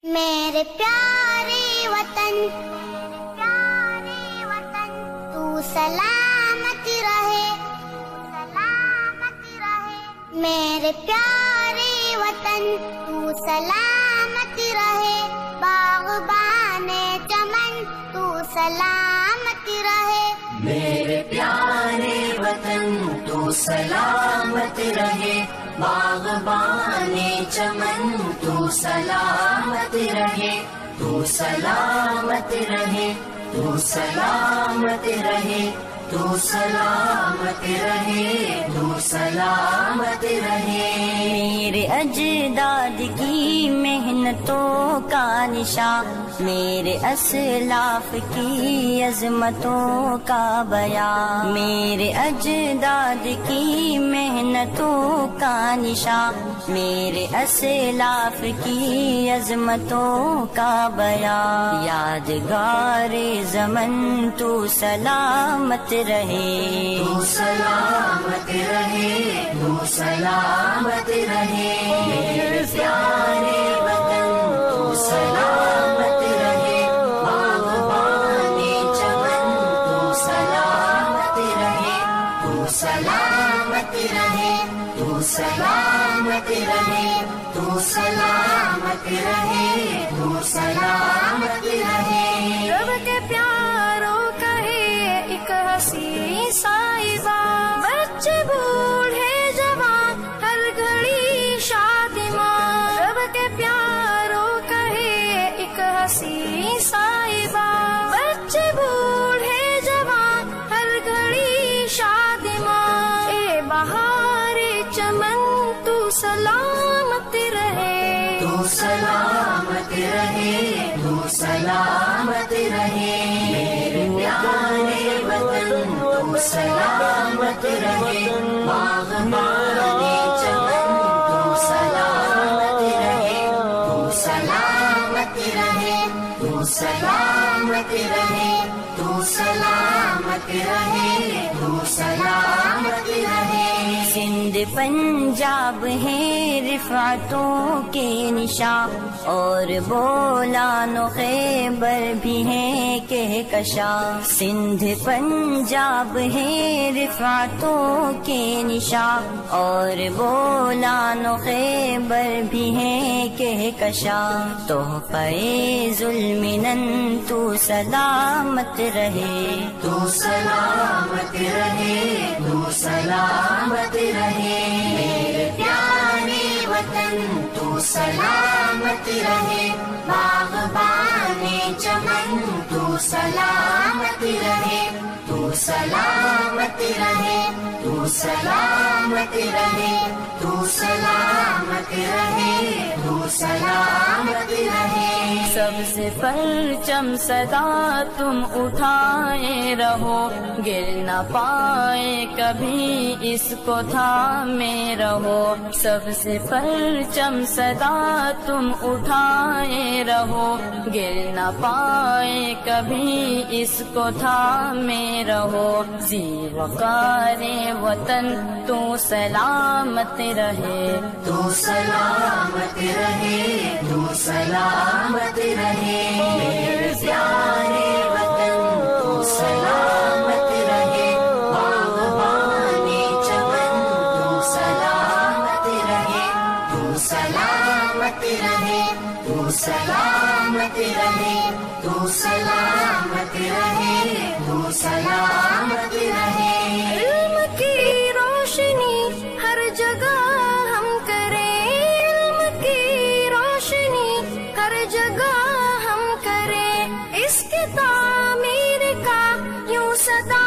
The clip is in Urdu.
میرے پیارے وطن تو سلامت رہے میرے پیارے وطن تو سلامت رہے باغبان چمن تو سلامت رہے میرے پیارے وطن تو سلامت رہے باغبان چمن تو سلامت رہے تو سلامت رہے تو سلامت رہے تو سلامت رہے تو سلامت رہے میرے اجداد کی محنتوں کا نشان میرے اسلاف کی عظمتوں کا بیان میرے اجداد کی محنتوں کا نشان میرے اسلاف کی عظمتوں کا بیان یادگار زمن تو سلامت رہے تو سلامت رہے تو سلامت رہے میرے پیارے وطن تو سلامت رہے باغبان چمن تو سلامت رہے تو سلامت رہے تو سلامت رہے تو سلامت رہے تو سلامت رہے رب کے پیاروں کا ہے ایک حسین صاحبہ بچے بوڑھے جوان ہر گھڑی شادماں رب کے پیاروں کا ہے ایک حسین صاحبہ بچے بوڑھے جوان ہر گھڑی شادماں اے بہار چمن تو سلامت رہے تو سلامت رہے تو سلامت رہے میرے پیارے وطن تو سلامت رہے باغبان چمن تو سلامت رہے تو سلامت رہے تو سلامت رہے تو سلامت رہے تو سلامت رہے سندھ پنجاب ہے رفعتوں کے نشان اور بولان و خیبر بھی ہے کہکشاں سندھ پنجاب ہے رفعتوں کے نشان اور بولان و خیبر بھی ہے کہکشاں تحفہ ذوالمنن تو سلامت رہے تو سلامت رہے تو سلامت رہے میرے پیارے وطن تو سلامت رہے باغبان چمن تو سلامت رہے تو سلامت رہے تو سلامت رہے تو سلامت رہے تو سلامت رہے سب سے پرچم صدا تم اٹھائے رہو گر نہ پائے کبھی اس کو تھامے رہو سب سے پرچم صدا تم اٹھائے رہو گر نہ پائے کبھی اس کو تھامے رہو زی وقار وطن تو سلامت رہے تو سلامت رہے تو سلامت رہے میرے پیارے وطن تو سلامت رہے باغبان چمن تو سلامت رہے تو سلامت رہے تو سلامت رہے تو سلامت رہے تو سلامت رہے علم کی روشنی ہر جگہ ہم کریں علم کی روشنی ہر جگہ ہم کریں اس کی تعمیر کا یوں صدا